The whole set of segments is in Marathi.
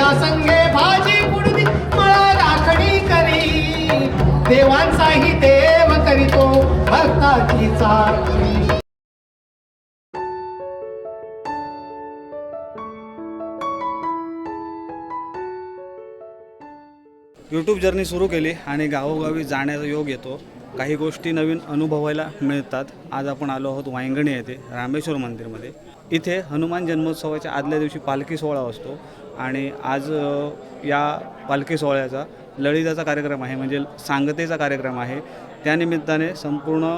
त्या संगे भाजी पुडती मळा राखणी करी देवांचाही देव करीतो भक्ताची चाकरी यूट्यूब जर्नी सुरू केली आणि गावोगावी जाण्याचा योग येतो. काही गोष्टी नवीन अनुभवायला मिळतात. आज आपण आलो आहोत वांगणी येथे रामेश्वर मंदिरमध्ये. इथे हनुमान जन्मोत्सवाच्या आदल्या दिवशी पालखी सोहळा असतो आणि आज या पालखी सोहळ्याचा लळीताचा कार्यक्रम आहे, म्हणजे सांगतेचा कार्यक्रम आहे. त्यानिमित्ताने संपूर्ण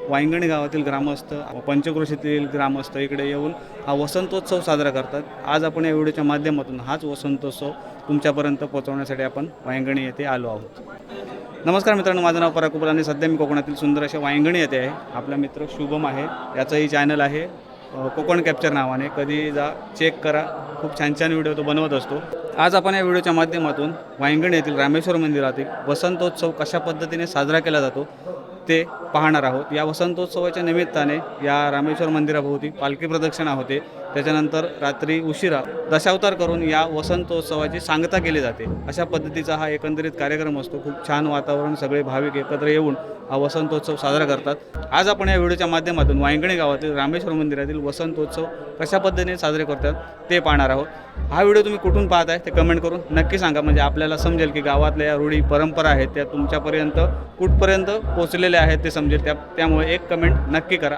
वांगणी गावातील ग्रामस्थ, पंचक्रोशीतील ग्रामस्थ इकडे येऊन हा वसंतोत्सव साजरा करतात. आज आपण या व्हिडिओच्या माध्यमातून हाच वसंतोत्सव तुमच्यापर्यंत पोहोचवण्यासाठी आपण वांगणी येथे आलो आहोत. नमस्कार मित्रांनो, माझं नाव पराग कुबल आणि सध्या मी कोकणातील सुंदर अशा वांगणी येथे आहे. आपला मित्र शुभम आहे, याचंही चॅनल आहे कोकण कॅप्चर नावाने. कधी जा चेक करा, खूप छान छान व्हिडिओ तो बनवत असतो. आज आपण या व्हिडिओच्या माध्यमातून वांगणी येथील रामेश्वर मंदिरातील वसंतोत्सव कशा पद्धतीने साजरा केला जातो ते पाहणार आहोत. या वसंतोत्सवाच्या निमित्ताने या रामेश्वर मंदिराभोवती पालखी प्रदक्षिणा होते. त्याच्यानंतर रात्री उशिरा दशावतार करून या वसंतोत्सवाची सांगता केली जाते. अशा पद्धतीचा हा एकंदरीत कार्यक्रम असतो. खूप छान वातावरण, सगळे भाविक एकत्र येऊन हा वसंतोत्सव साजरा करतात. आज आपण या व्हिडिओच्या माध्यमातून वांगणी गावातील रामेश्वर मंदिरातील वसंतोत्सव कशा पद्धतीने साजरे करतात ते पाहणार आहोत. हा व्हिडिओ तुम्ही कुठून पाहत आहे ते कमेंट करून नक्की सांगा, म्हणजे आपल्याला समजेल की गावातल्या या रूढी परंपरा आहेत त्या तुमच्यापर्यंत कुठपर्यंत पोचलेल्या आहेत ते समजेल. त्यामुळे एक कमेंट नक्की करा.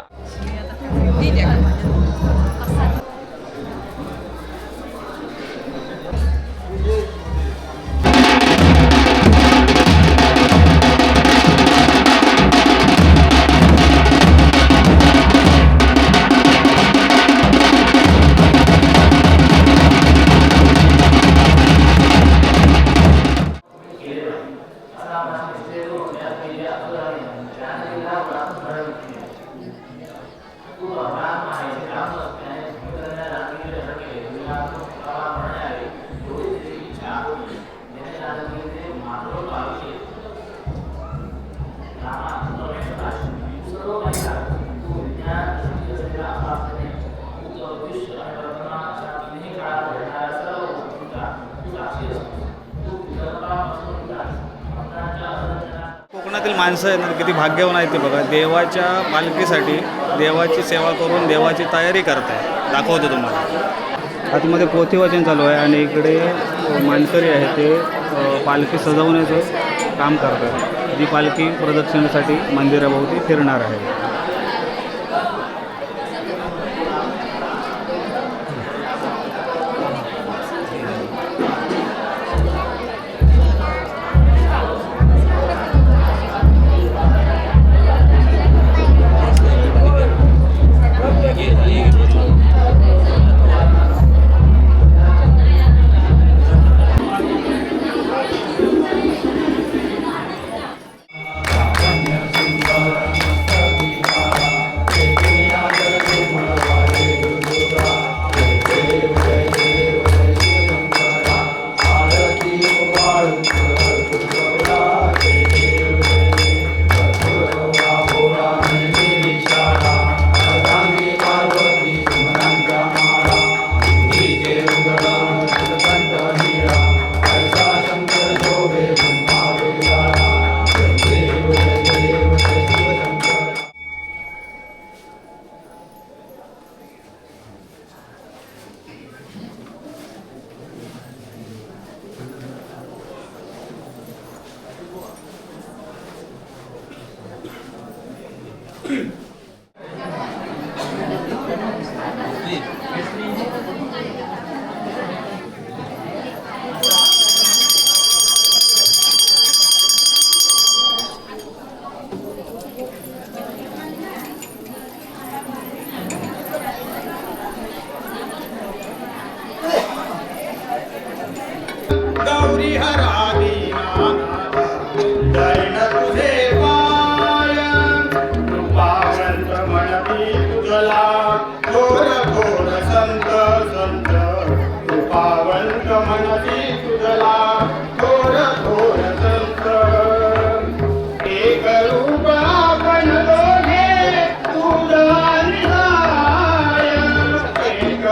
कोकणातील माणसं आहेत ना, किती भाग्यवान आहेत ते बघा. देवाच्या पालखीसाठी देवाची सेवा करून देवाची तयारी करताय. दाखवतो तुम्हाला. आतमध्ये पोथीवाचन चालू आहे आणि इकडे मानकरी आहे ते पालखी सजवण्याचं काम करतात. जी पालखी प्रदक्षिणेसाठी मंदिराभोवती फिरणार आहे.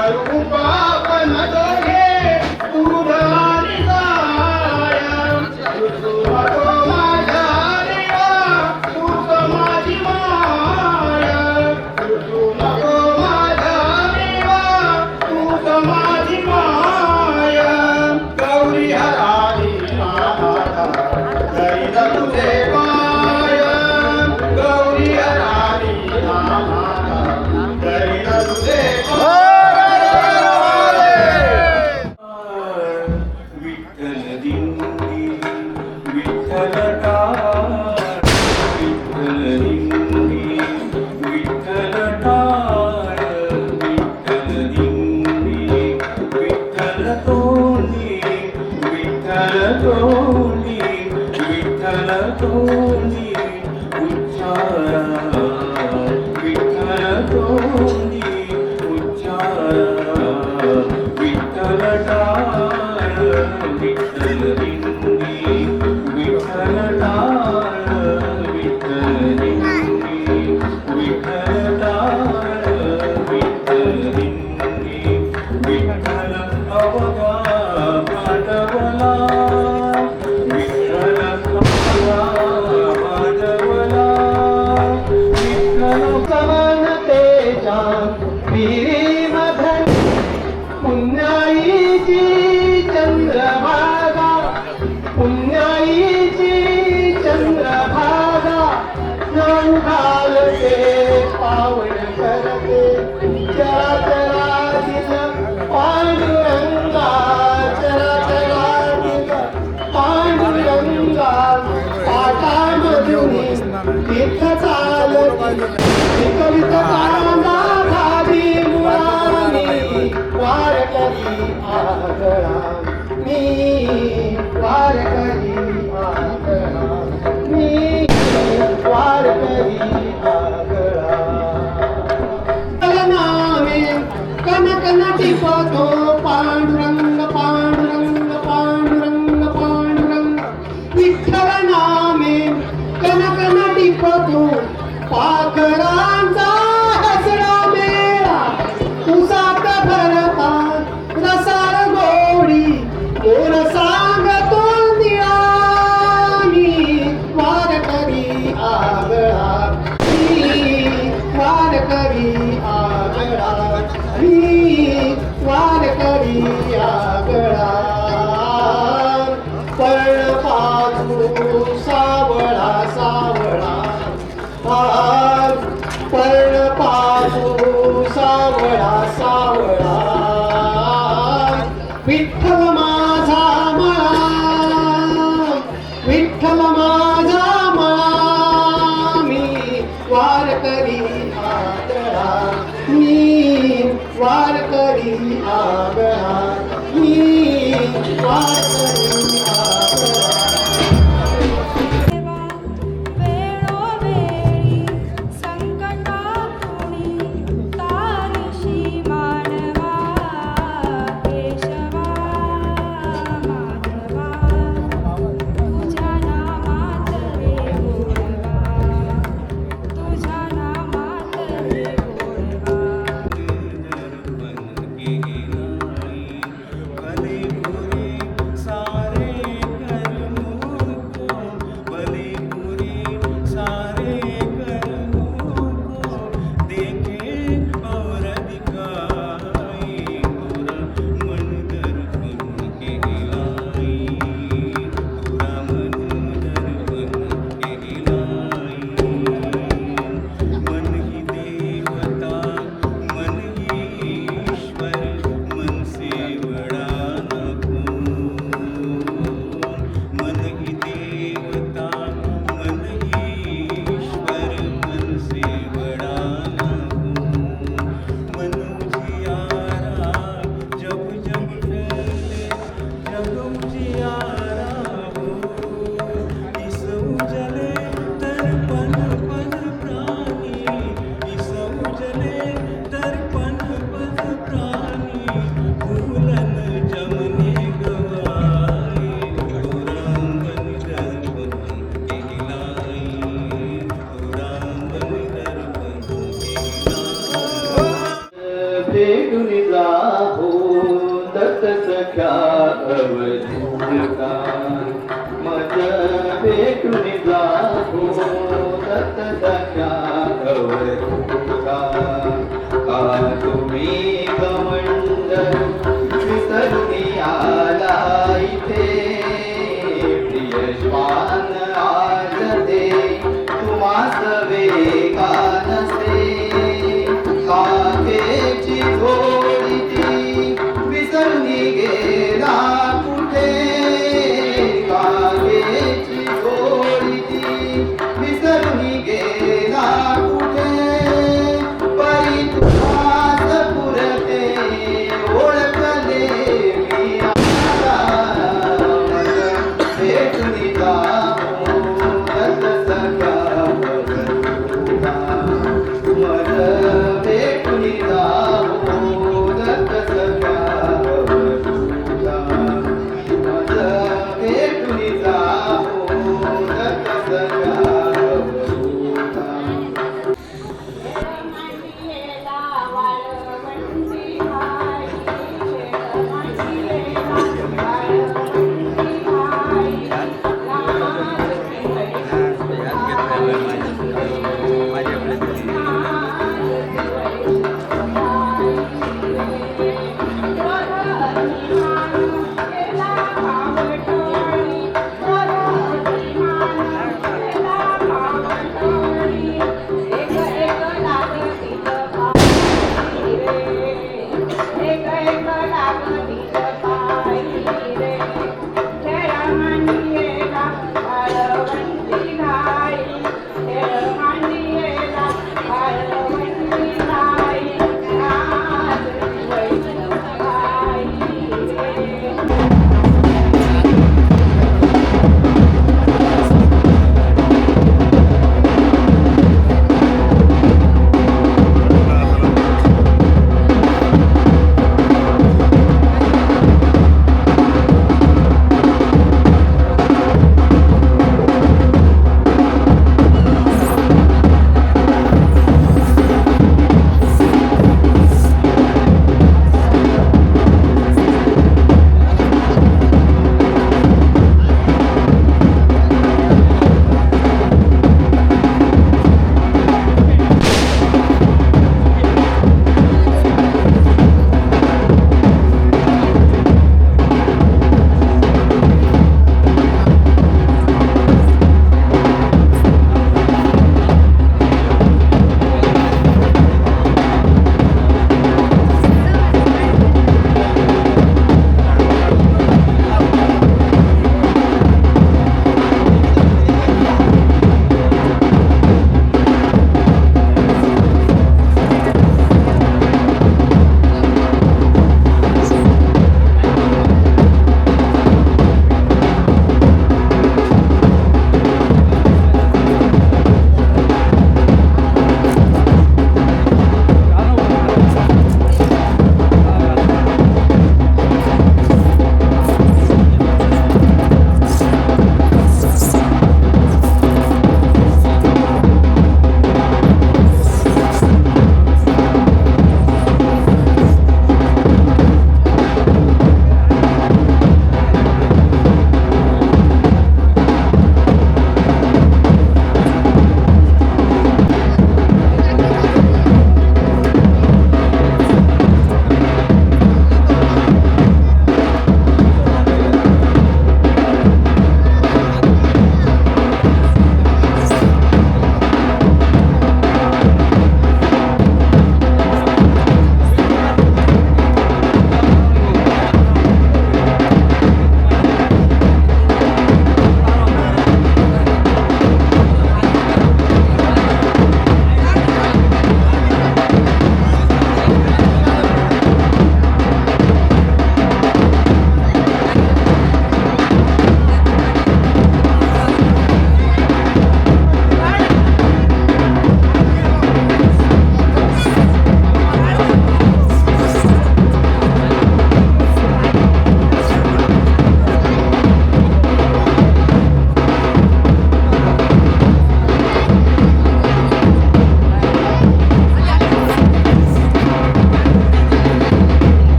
रूपा पण दोघे तोंडी उच्चारा विठ्ठल तोंडी उच्चारा विठ्ठल टाळ विठ्ठल दिंडी विठ्ठल टाळ विठ्ठल दिंडी विठ्ठल टाळ विठ्ठल दिंडी विठ्ठल अवघा पांडवला विठ्ठल अवघा पांडवला विठ्ठल समानतेच्या विहिरीमध्ये पुण्याईची चंद्रभागा पुण्याईची चंद्रभागा जाऊन घालते पावन करते चराचरातील पांडुरंगा चराचरातील पांडुरंगा पाठामधून तीर्थ चालती कविता कांदा भावी मुळानी वारकरी आगळा मी वारकरी आगळा मी वारकरी आगळा नामे कनकन टिपतो पांडुरंग पांडुरंग पांडुरंग पांडुरंग विठ्ठल नामे कनकन टिपतो पाखरांचा हसरा मेळा उसात भरता रसाळ गोडी कोण सांगतो निळा मी वारकरी आगळा मी वारकरी आगळा मी वारकरी आगळा पर्ण पाजू सावळा सावळा पर्ण पाजू सावळा सावळा विठ्ठल माझा मळा विठ्ठल माझा मळा मी वारकरी आगळा मी वारकरी आगळा मी वारकरी आगळा वेळोवेळी संकटातुनी तारिशी मानवा केशवा माधवा तुझ्या नामात रे गोडवा तुझ्या नामात रे गोडवा भले बुरे सारे कर्मों को भले बुरे सारे कर्मों को देखे और दिखाई पूरा मन दर्पण के लाई पूरा मन दर्पण के लाई मन ही देवता मन ही ईश्वर मन से बड़ा नको मन ही देवता मन ही ईश्वर मन से बड़ा नको मन उजियारा जब जब फैले जग उजियारा हो इस उजले दर्पण पन प्राणी इस उजले दर्पण पन प्राणी भूलन जमने गवाए पुरांगन दर्पण कहलाई पुरांगन दर्पण कहलाई भेटून जाहो दत्त सख्या अवधूतका मज भेटून जाहो दत्त सख्या अवधूतका का तुम्ही कमंडल विसरून आला इथे प्रिय श्वान आज ते तुम्हास वेगानसे काकेची झोडी ती विसरून गेला कुठे काकेची झोडी ती विसरून गेला कुठे परी तुझाच पुरते ओळखले मी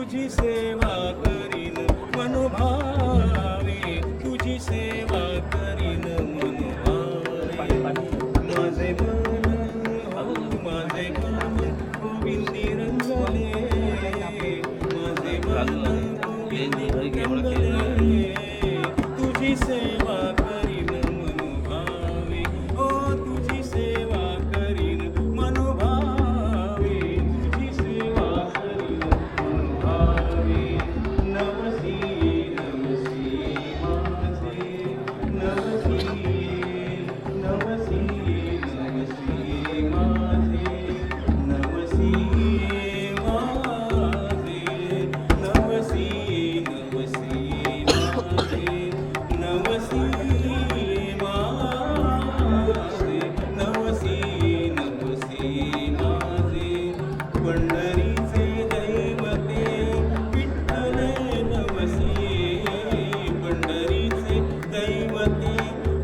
तुझी सेवा करीन मनोभावे, तुझी सेवा करीन मनोभावे. माझे मन माझे मन गोविंदी रंगले, माझे मन गोविंदी रंगले. तुझी सेवा करीन मनोभावे, ओ तुझी सेवा करीन मनोभावे, तुझी सेवा करीन मनोभावे. नवसी नवसी माझे, नवसी नवसी नवसी माझे, नवसी माझे, नवसी नवसी माझे, नवसी माझे, नवसी नवसी माझे. पंढरीचे दैवते विठ्ठले नवसी, पंढरीचे दैवते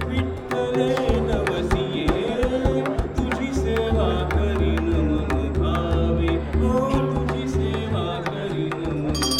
विठ्ठले नवसी. तुझी सेवा करीन मनोभावे, ओ तुझी सेवा करीन मनोभावे.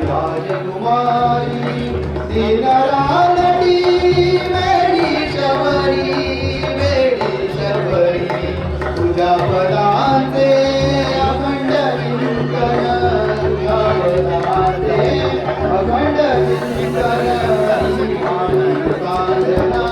राजकुमारी दिनरानटी वेडी शबरी तुझ्या पदांचे अखंड चिंतन, तुझ्या पदांचे अखंड चिंतन. आनंद साधना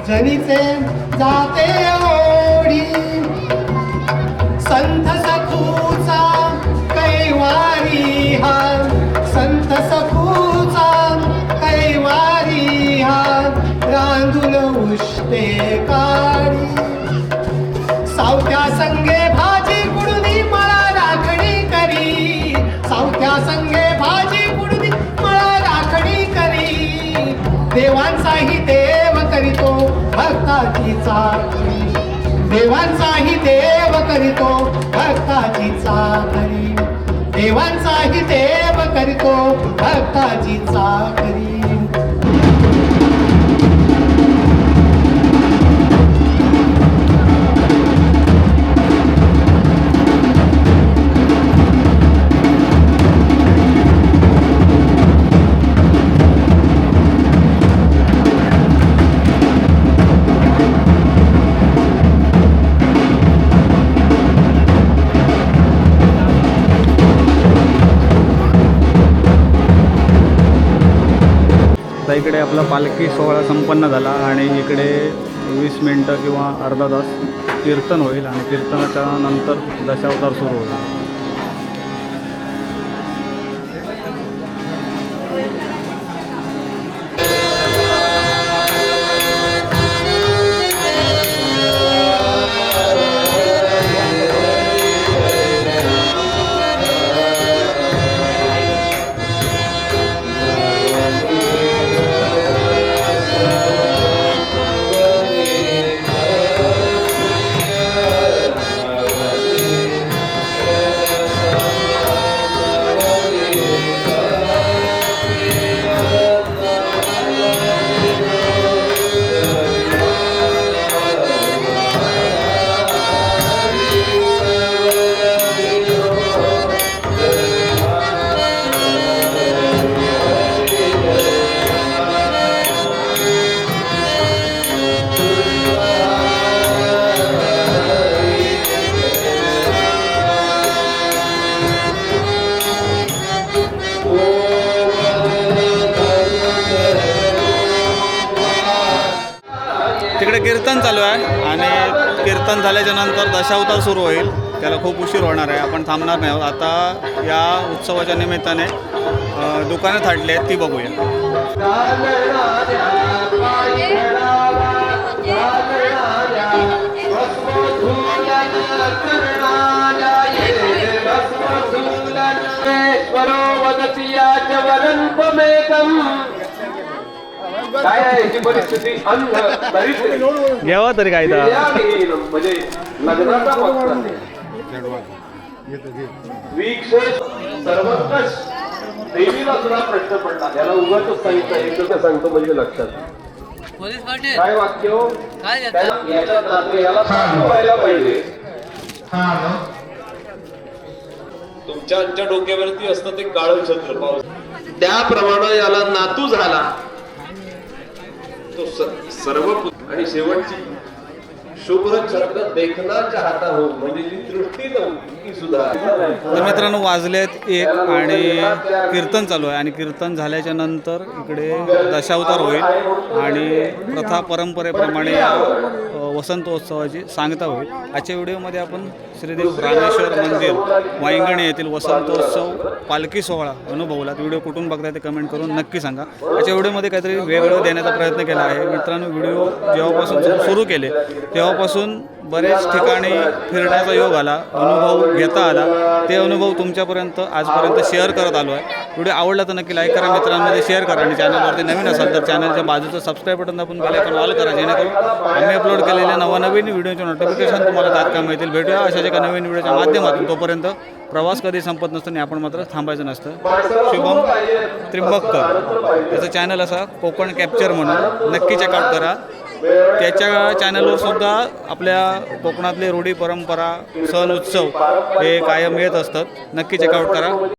जनीचे जाते ओढी संत सखूचा कैवारी हा, संत सखूचा कैवारी हा. रांधून उष्टे काळी सावत्या संगे भाजी कुडणी मला राखणी करी, सावत्या संगे भाजी कुडणी मला राखणी करी. देवांचाही देव करीतो भक्ताची चाकरी, देवांचाही देव करीतो भक्ताची चाकरी, देवांचाही देव करीतो भक्ताची चाकरी. आता इकडे आपला पालखी सोहळा संपन्न झाला आणि इकडे 20 मिनटं किंवा अर्धा तास कीर्तन होईल आणि कीर्तनाच्या नंतर दशावतार सुरू होईल. तिकडे कीर्तन चालू आहे आणि कीर्तन झाल्याच्या नंतर दशावतार सुरू होईल. त्याला खूप उशीर होणार आहे, आपण थांबणार नाही आहोत. आता या उत्सवाच्या निमित्ताने दुकानं थाटली आहेत ती बघूया. काय आहे याची परिस्थिती अंध दरिद्र घ्यावा तरी काय म्हणजे लग्नाचा पक्ष वीक्षेष सर्वंकष देवीला सुद्धा प्रश्न पडला. याला उगाच सांगितलं एकच सांगतो म्हणजे लक्षात काय वाक्य याच्यात नातू याला व्हायला पाहिजे. तुमच्या डोक्यावरती असतं ते काळं छत्र पाऊस त्याप्रमाणे याला नातू झाला तो सर्व आणि शेवटची शुभ्र छत्र देखनाच्या हाताहून म्हणजे जी दृष्टी नव्हती ती सुद्धा. तर मित्रांनो वाजलेत 1 आणि कीर्तन चालू आहे आणि कीर्तन झाल्याच्या नंतर इकडे दशावतार होईल आणि प्रथा परंपरेप्रमाणे वसंतोत्सवाची सांगता होईल. आजच्या व्हिडिओमध्ये आपण श्रीदेव रामेश्वर मंदिर वायंगणी येथील वसंतोत्सव पालखी सोहळा अनुभवला. व्हिडिओ कुठून बघताय ते कमेंट करून नक्की सांगा. आजच्या व्हिडिओमध्ये काहीतरी वेगळं देण्याचा प्रयत्न केला आहे. मित्रांनो व्हिडिओ जेव्हापासून सुरू केले तेव्हापासून बरेच ठिकाणी फिरण्याचा योग आला, अनुभव घेता आला. ते अनुभव तुमच्यापर्यंत आजपर्यंत शेअर करत आलो आहे. व्हिडिओ आवडला तर नक्की लाईक करा, मित्रांमध्ये शेअर करा आणि चॅनलवरती नवीन असाल तर चॅनलच्या बाजूचं सबस्क्राईब बटन दाबून बेल आयकॉन ऑल करा, जेणेकरून आम्ही अपलोड केलेल्या नवनवीन व्हिडिओचे नोटिफिकेशन तुम्हाला तात्काळ मिळतील. भेटूया अशाच एका नवीन व्हिडिओच्या माध्यमातून. तोपर्यंत प्रवास कधी संपत नसतो आणि आपण मात्र थांबायचं नसतं. शुभम त्रिंबककर याचं चॅनल असा कोकण कॅप्चर म्हणून नक्की चेकआउट करा. त्याच्या चॅनलवर सुद्धा आपल्या कोकणातले रूढी परंपरा सण उत्सव हे कायम येत असतात. नक्की चेकआउट करा.